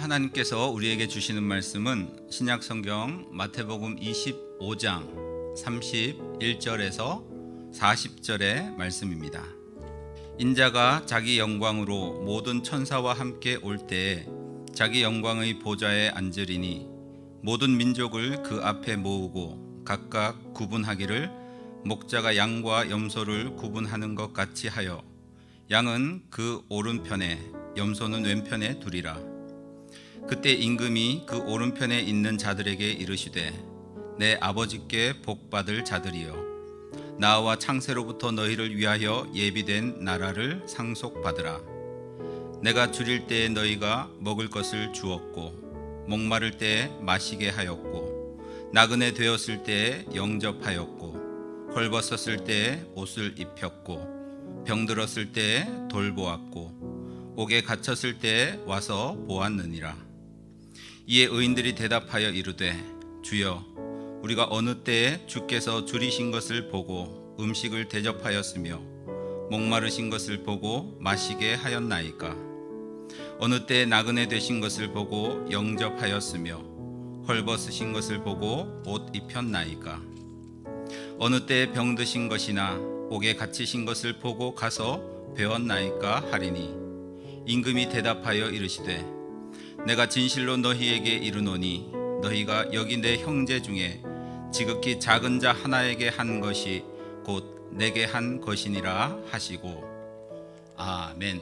하나님께서 우리에게 주시는 말씀은 신약 성경 마태복음 25장 31절에서 40절의 말씀입니다. 인자가 자기 영광으로 모든 천사와 함께 올 때에 자기 영광의 보좌에 앉으리니 모든 민족을 그 앞에 모으고 각각 구분하기를 목자가 양과 염소를 구분하는 것 같이 하여 양은 그 오른편에 염소는 왼편에 두리라. 그때 임금이 그 오른편에 있는 자들에게 이르시되 내 아버지께 복받을 자들이여 나와 창세로부터 너희를 위하여 예비된 나라를 상속받으라. 내가 줄일 때에 너희가 먹을 것을 주었고 목마를 때에 마시게 하였고 나그네 되었을 때에 영접하였고 헐벗었을 때에 옷을 입혔고 병들었을 때에 돌보았고 옥에 갇혔을 때에 와서 보았느니라. 이에 의인들이 대답하여 이르되 주여 우리가 어느 때에 주께서 줄이신 것을 보고 음식을 대접하였으며 목마르신 것을 보고 마시게 하였나이까? 어느 때에 나그네 되신 것을 보고 영접하였으며 헐벗으신 것을 보고 옷 입혔나이까? 어느 때에 병드신 것이나 옥에 갇히신 것을 보고 가서 배웠나이까 하리니 임금이 대답하여 이르시되 내가 진실로 너희에게 이르노니 너희가 여기 내 형제 중에 지극히 작은 자 하나에게 한 것이 곧 내게 한 것이니라 하시고 아멘.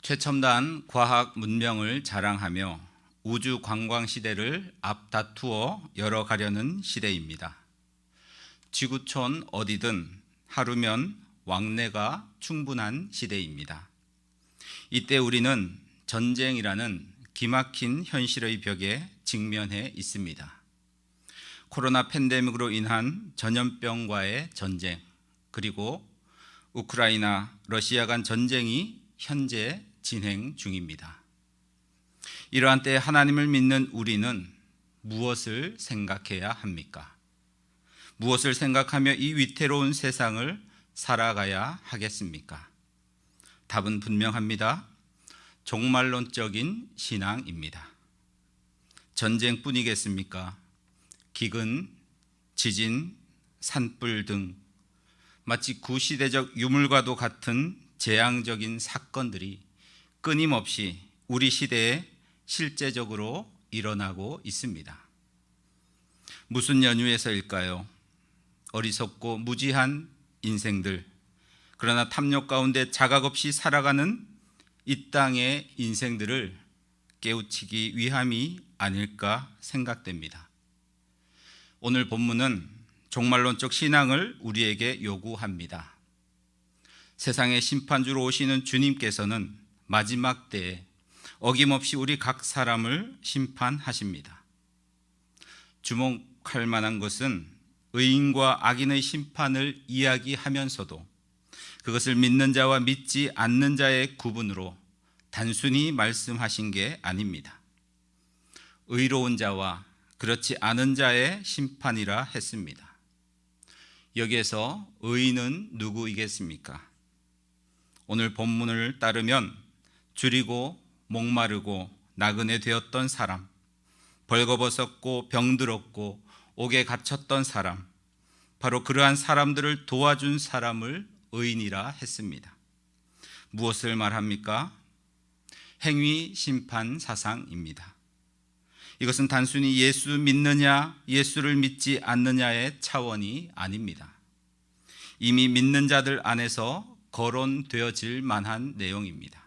최첨단 과학 문명을 자랑하며 우주 관광 시대를 앞다투어 열어가려는 시대입니다. 지구촌 어디든 하루면 왕래가 충분한 시대입니다. 이때 우리는 전쟁이라는 기막힌 현실의 벽에 직면해 있습니다. 코로나 팬데믹으로 인한 전염병과의 전쟁, 그리고 우크라이나, 러시아 간 전쟁이 현재 진행 중입니다. 이러한 때에 하나님을 믿는 우리는 무엇을 생각해야 합니까? 무엇을 생각하며 이 위태로운 세상을 살아가야 하겠습니까? 답은 분명합니다. 종말론적인 신앙입니다. 전쟁뿐이겠습니까? 기근, 지진, 산불 등 마치 구시대적 유물과도 같은 재앙적인 사건들이 끊임없이 우리 시대에 실제적으로 일어나고 있습니다. 무슨 연유에서일까요? 어리석고 무지한 인생들, 그러나 탐욕 가운데 자각 없이 살아가는 이 땅의 인생들을 깨우치기 위함이 아닐까 생각됩니다. 오늘 본문은 종말론적 신앙을 우리에게 요구합니다. 세상의 심판주로 오시는 주님께서는 마지막 때에 어김없이 우리 각 사람을 심판하십니다. 주목할 만한 것은 의인과 악인의 심판을 이야기하면서도 그것을 믿는 자와 믿지 않는 자의 구분으로 단순히 말씀하신 게 아닙니다. 의로운 자와 그렇지 않은 자의 심판이라 했습니다. 여기에서 의인은 누구이겠습니까? 오늘 본문을 따르면 줄이고 목마르고 나그네 되었던 사람, 벌거벗었고 병들었고 옥에 갇혔던 사람, 바로 그러한 사람들을 도와준 사람을 의인이라 했습니다. 무엇을 말합니까? 행위 심판 사상입니다. 이것은 단순히 예수 믿느냐, 예수를 믿지 않느냐의 차원이 아닙니다. 이미 믿는 자들 안에서 거론되어질 만한 내용입니다.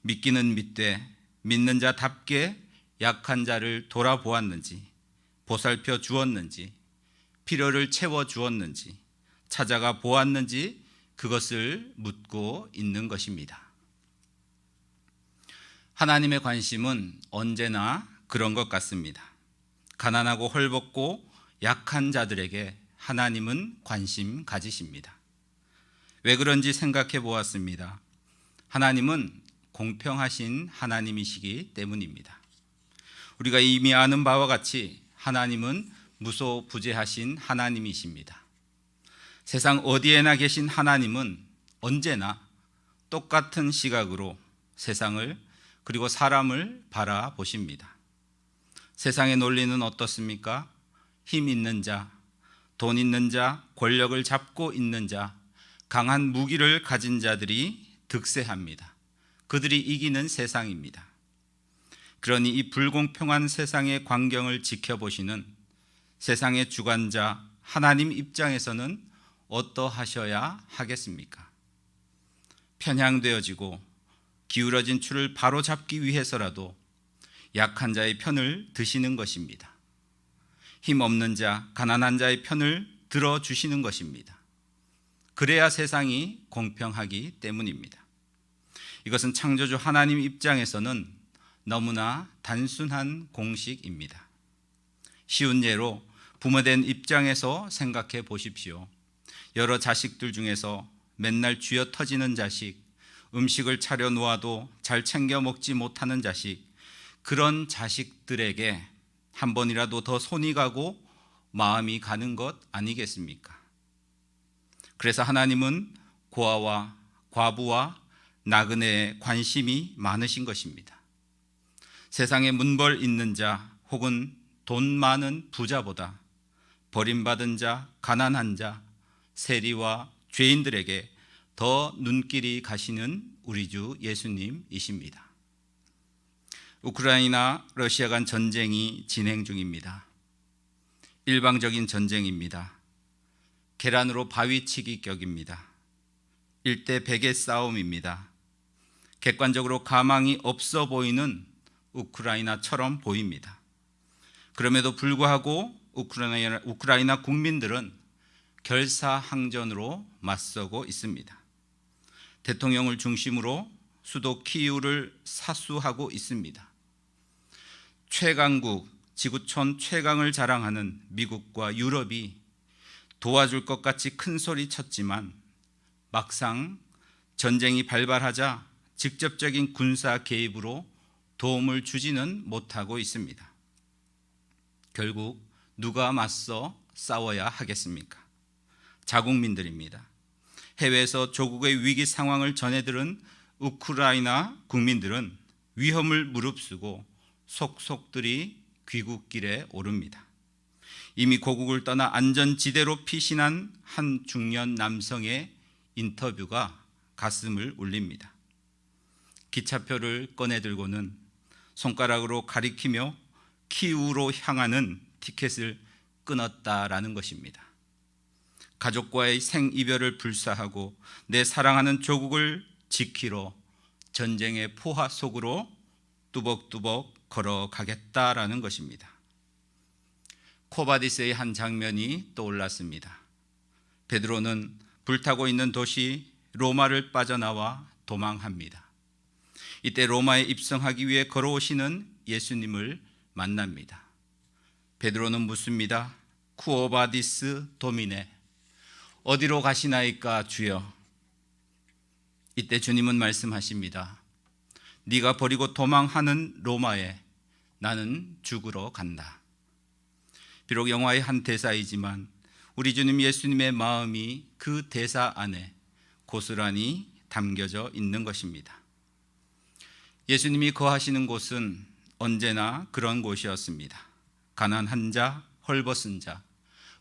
믿기는 믿되 믿는 자답게 약한 자를 돌아보았는지, 보살펴 주었는지, 필요를 채워 주었는지, 찾아가 보았는지 그것을 묻고 있는 것입니다. 하나님의 관심은 언제나 그런 것 같습니다. 가난하고 헐벗고 약한 자들에게 하나님은 관심 가지십니다. 왜 그런지 생각해 보았습니다. 하나님은 공평하신 하나님이시기 때문입니다. 우리가 이미 아는 바와 같이 하나님은 무소부재하신 하나님이십니다. 세상 어디에나 계신 하나님은 언제나 똑같은 시각으로 세상을 그리고 사람을 바라보십니다. 세상의 논리는 어떻습니까? 힘 있는 자, 돈 있는 자, 권력을 잡고 있는 자, 강한 무기를 가진 자들이 득세합니다. 그들이 이기는 세상입니다. 그러니 이 불공평한 세상의 광경을 지켜보시는 세상의 주관자 하나님 입장에서는 어떠하셔야 하겠습니까? 편향되어지고 기울어진 추를 바로잡기 위해서라도 약한 자의 편을 드시는 것입니다. 힘 없는 자, 가난한 자의 편을 들어주시는 것입니다. 그래야 세상이 공평하기 때문입니다. 이것은 창조주 하나님 입장에서는 너무나 단순한 공식입니다. 쉬운 예로 부모된 입장에서 생각해 보십시오. 여러 자식들 중에서 맨날 쥐어 터지는 자식, 음식을 차려 놓아도 잘 챙겨 먹지 못하는 자식, 그런 자식들에게 한 번이라도 더 손이 가고 마음이 가는 것 아니겠습니까? 그래서 하나님은 고아와 과부와 나그네에 관심이 많으신 것입니다. 세상에 문벌 있는 자 혹은 돈 많은 부자보다 버림받은 자, 가난한 자, 세리와 죄인들에게 더 눈길이 가시는 우리 주 예수님이십니다. 우크라이나 러시아 간 전쟁이 진행 중입니다. 일방적인 전쟁입니다. 계란으로 바위치기 격입니다. 1대 100의 싸움입니다. 객관적으로 가망이 없어 보이는 우크라이나처럼 보입니다. 그럼에도 불구하고 우크라이나 국민들은 결사항전으로 맞서고 있습니다. 대통령을 중심으로 수도 키이우를 사수하고 있습니다. 최강국, 지구촌 최강을 자랑하는 미국과 유럽이 도와줄 것 같이 큰 소리 쳤지만 막상 전쟁이 발발하자 직접적인 군사 개입으로 도움을 주지는 못하고 있습니다. 결국 누가 맞서 싸워야 하겠습니까? 자국민들입니다. 해외에서 조국의 위기 상황을 전해들은 우크라이나 국민들은 위험을 무릅쓰고 속속들이 귀국길에 오릅니다. 이미 고국을 떠나 안전지대로 피신한 한 중년 남성의 인터뷰가 가슴을 울립니다. 기차표를 꺼내들고는 손가락으로 가리키며 키우로 향하는 티켓을 끊었다라는 것입니다. 가족과의 생이별을 불사하고 내 사랑하는 조국을 지키러 전쟁의 포화 속으로 뚜벅뚜벅 걸어가겠다라는 것입니다. 코바디스의 한 장면이 떠올랐습니다. 베드로는 불타고 있는 도시 로마를 빠져나와 도망합니다. 이때 로마에 입성하기 위해 걸어오시는 예수님을 만납니다. 베드로는 묻습니다. 쿠오바디스 도미네, 어디로 가시나이까 주여? 이때 주님은 말씀하십니다. 네가 버리고 도망하는 로마에 나는 죽으러 간다. 비록 영화의 한 대사이지만 우리 주님 예수님의 마음이 그 대사 안에 고스란히 담겨져 있는 것입니다. 예수님이 거하시는 곳은 언제나 그런 곳이었습니다. 가난한 자, 헐벗은 자,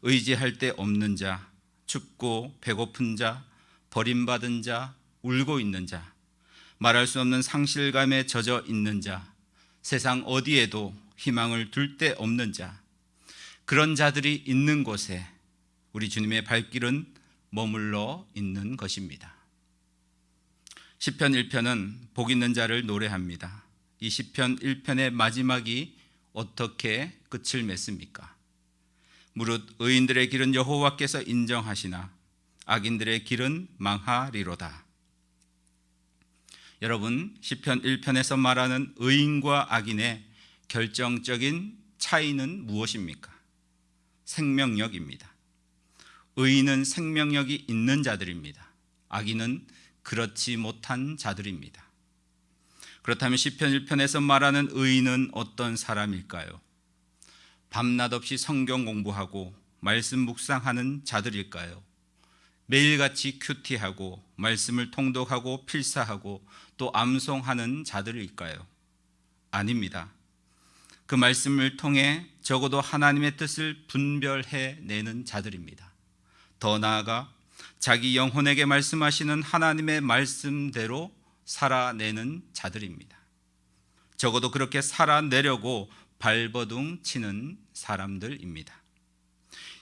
의지할 데 없는 자, 춥고 배고픈 자, 버림받은 자, 울고 있는 자, 말할 수 없는 상실감에 젖어 있는 자, 세상 어디에도 희망을 둘 데 없는 자, 그런 자들이 있는 곳에 우리 주님의 발길은 머물러 있는 것입니다. 시편 1편은 복 있는 자를 노래합니다. 이 시편 1편의 마지막이 어떻게 끝을 맺습니까? 무릇 의인들의 길은 여호와께서 인정하시나 악인들의 길은 망하리로다. 여러분, 시편 1편에서 말하는 의인과 악인의 결정적인 차이는 무엇입니까? 생명력입니다. 의인은 생명력이 있는 자들입니다. 악인은 그렇지 못한 자들입니다. 그렇다면 시편 1편에서 말하는 의인은 어떤 사람일까요? 밤낮 없이 성경 공부하고 말씀 묵상하는 자들일까요? 매일같이 큐티하고 말씀을 통독하고 필사하고 또 암송하는 자들일까요? 아닙니다. 그 말씀을 통해 적어도 하나님의 뜻을 분별해 내는 자들입니다. 더 나아가 자기 영혼에게 말씀하시는 하나님의 말씀대로 살아내는 자들입니다. 적어도 그렇게 살아내려고 발버둥 치는 사람들입니다.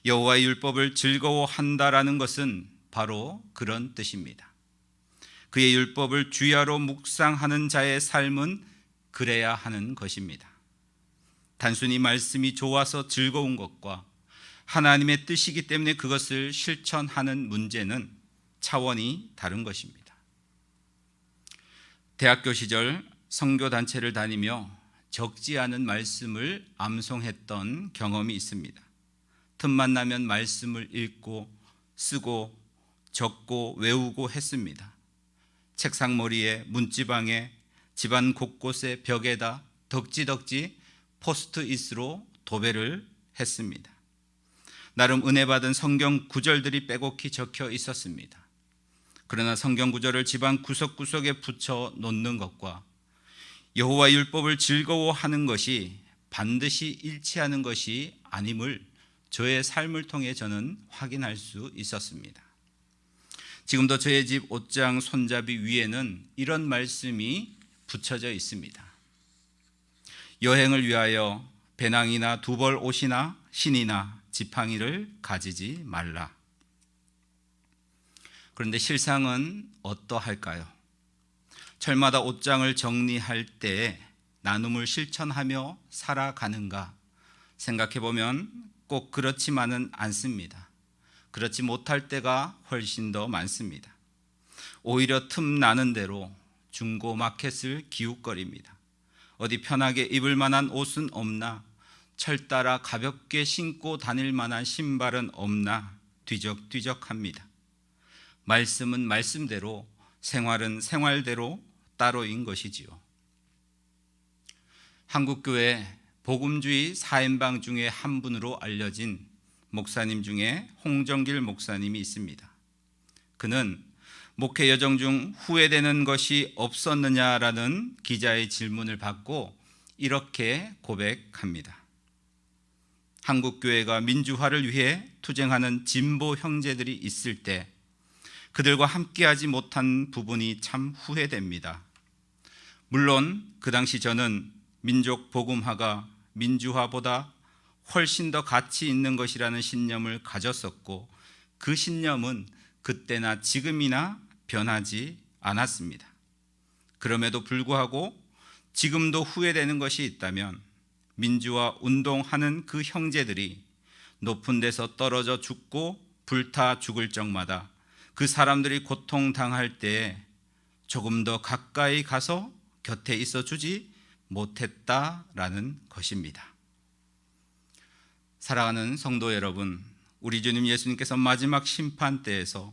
여호와의 율법을 즐거워한다라는 것은 바로 그런 뜻입니다. 그의 율법을 주야로 묵상하는 자의 삶은 그래야 하는 것입니다. 단순히 말씀이 좋아서 즐거운 것과 하나님의 뜻이기 때문에 그것을 실천하는 문제는 차원이 다른 것입니다. 대학교 시절 선교단체를 다니며 적지 않은 말씀을 암송했던 경험이 있습니다. 틈만 나면 말씀을 읽고 쓰고 적고 외우고 했습니다. 책상머리에, 문지방에, 집안 곳곳에, 벽에다 덕지덕지 포스트잇으로 도배를 했습니다. 나름 은혜 받은 성경 구절들이 빼곡히 적혀 있었습니다. 그러나 성경 구절을 집안 구석구석에 붙여 놓는 것과 여호와 율법을 즐거워하는 것이 반드시 일치하는 것이 아님을 저의 삶을 통해 저는 확인할 수 있었습니다. 지금도 저의 집 옷장 손잡이 위에는 이런 말씀이 붙여져 있습니다. 여행을 위하여 배낭이나 두벌 옷이나 신이나 지팡이를 가지지 말라. 그런데 실상은 어떠할까요? 철마다 옷장을 정리할 때 나눔을 실천하며 살아가는가 생각해 보면 꼭 그렇지만은 않습니다. 그렇지 못할 때가 훨씬 더 많습니다. 오히려 틈나는 대로 중고 마켓을 기웃거립니다. 어디 편하게 입을 만한 옷은 없나? 철 따라 가볍게 신고 다닐 만한 신발은 없나? 뒤적뒤적합니다. 말씀은 말씀대로, 생활은 생활대로 따로인 것이지요. 한국교회 복음주의 사인방 중에 한 분으로 알려진 목사님 중에 홍정길 목사님이 있습니다. 그는 목회 여정 중 후회되는 것이 없었느냐라는 기자의 질문을 받고 이렇게 고백합니다. 한국교회가 민주화를 위해 투쟁하는 진보 형제들이 있을 때 그들과 함께하지 못한 부분이 참 후회됩니다. 물론 그 당시 저는 민족 복음화가 민주화보다 훨씬 더 가치 있는 것이라는 신념을 가졌었고 그 신념은 그때나 지금이나 변하지 않았습니다. 그럼에도 불구하고 지금도 후회되는 것이 있다면 민주화 운동하는 그 형제들이 높은 데서 떨어져 죽고 불타 죽을 적마다 그 사람들이 고통당할 때에 조금 더 가까이 가서 곁에 있어 주지 못했다라는 것입니다. 사랑하는 성도 여러분, 우리 주님 예수님께서 마지막 심판 때에서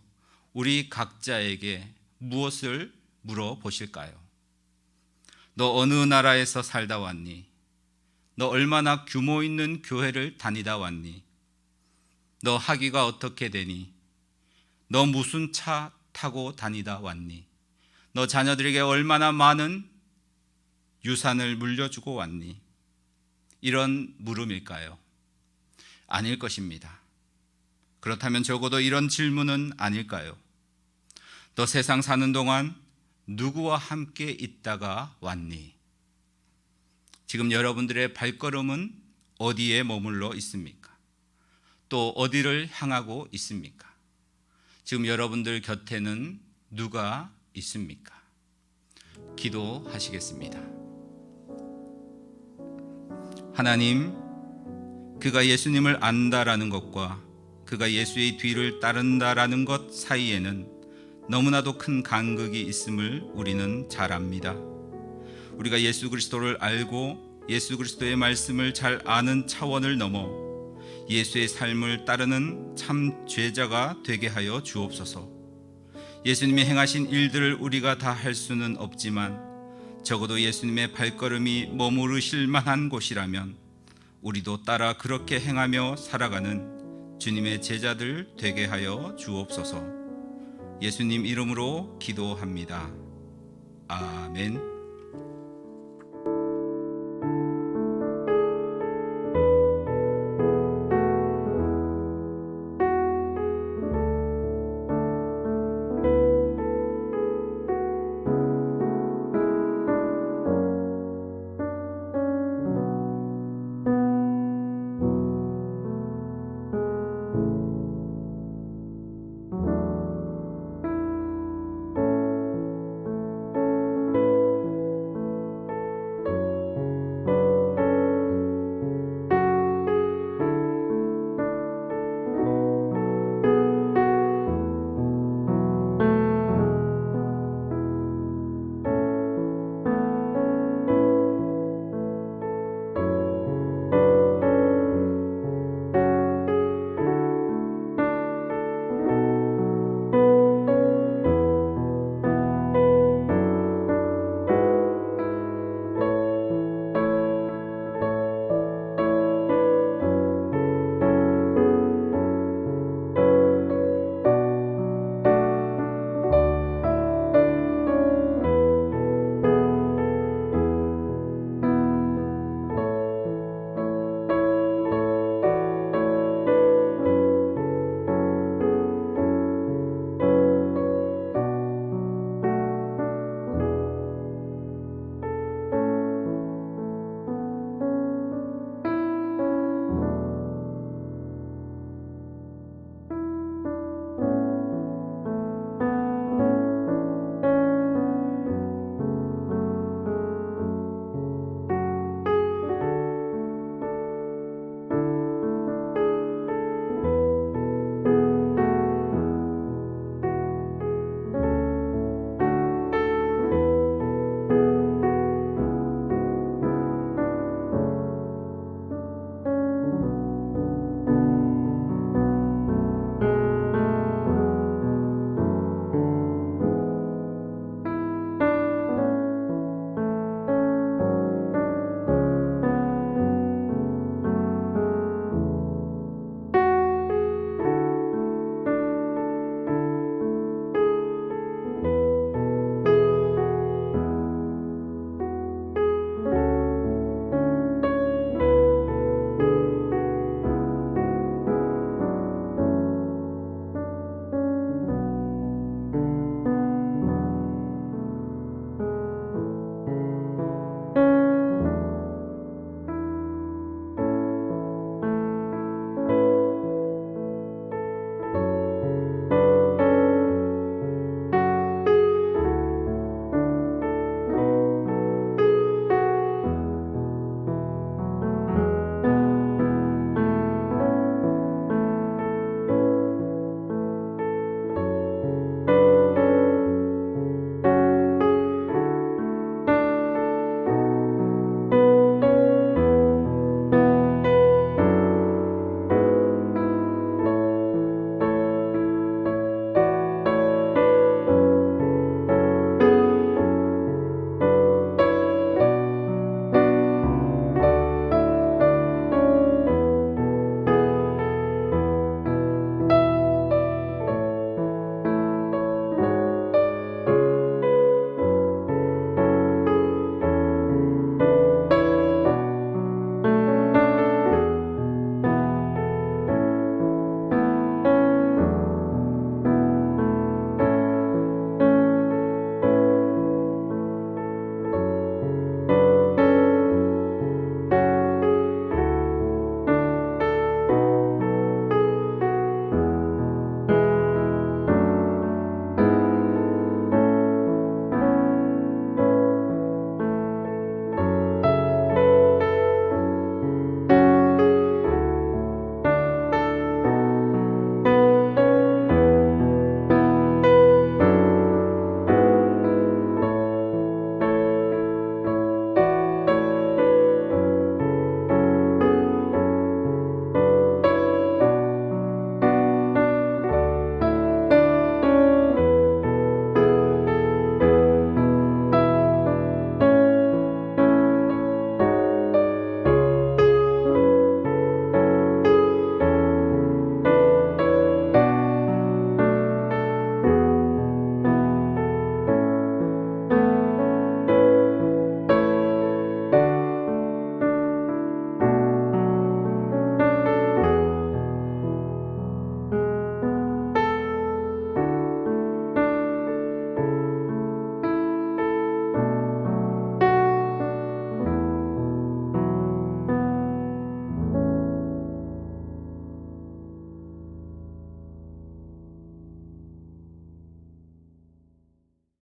우리 각자에게 무엇을 물어보실까요? 너 어느 나라에서 살다 왔니? 너 얼마나 규모 있는 교회를 다니다 왔니? 너 학위가 어떻게 되니? 너 무슨 차 타고 다니다 왔니? 너 자녀들에게 얼마나 많은 유산을 물려주고 왔니? 이런 물음일까요? 아닐 것입니다. 그렇다면 적어도 이런 질문은 아닐까요? 너 세상 사는 동안 누구와 함께 있다가 왔니? 지금 여러분들의 발걸음은 어디에 머물러 있습니까? 또 어디를 향하고 있습니까? 지금 여러분들 곁에는 누가 있습니까? 기도하시겠습니다. 하나님, 그가 예수님을 안다라는 것과 그가 예수의 뒤를 따른다라는 것 사이에는 너무나도 큰 간극이 있음을 우리는 잘 압니다. 우리가 예수 그리스도를 알고 예수 그리스도의 말씀을 잘 아는 차원을 넘어 예수의 삶을 따르는 참 제자가 되게 하여 주옵소서. 예수님이 행하신 일들을 우리가 다 할 수는 없지만 적어도 예수님의 발걸음이 머무르실 만한 곳이라면 우리도 따라 그렇게 행하며 살아가는 주님의 제자들 되게 하여 주옵소서. 예수님 이름으로 기도합니다. 아멘.